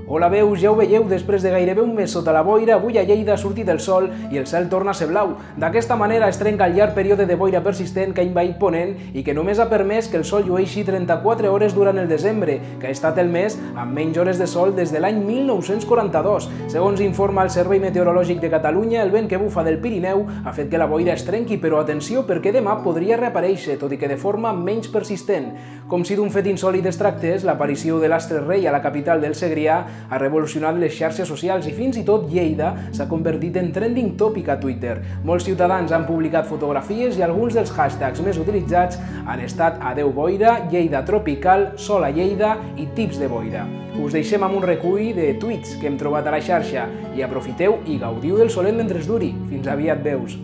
Hola veus, ja ho veieu, després de gairebé un mes sota la boira, avui a Lleida ha sortit el sol i el cel torna a ser blau. D'aquesta manera es trenca el llarg període de boira persistent que ha envaït Ponent i que només ha permès que el sol llueixi 34 hores durant el desembre, que ha estat el mes amb menys hores de sol des de l'any 1942. Segons informa el Servei Meteorològic de Catalunya, el vent que bufa del Pirineu ha fet que la boira es trenqui, però atenció perquè demà podria reaparèixer, tot i que de forma menys persistent. Com si d'un fet insòlit es tractés, l'aparició de l'astre rei a la capital del Segrià ha revolucionat les xarxes socials i fins i tot Lleida s'ha convertit en trending topic a Twitter. Molts ciutadans han publicat fotografies i alguns dels hashtags més utilitzats han estat Adeu boira, Lleida tropical, Sol a Lleida i tips de boira. Us deixem amb un recull de tuits que hem trobat a la xarxa i aprofiteu i gaudiu del solet mentre es duri. Fins aviat, veus!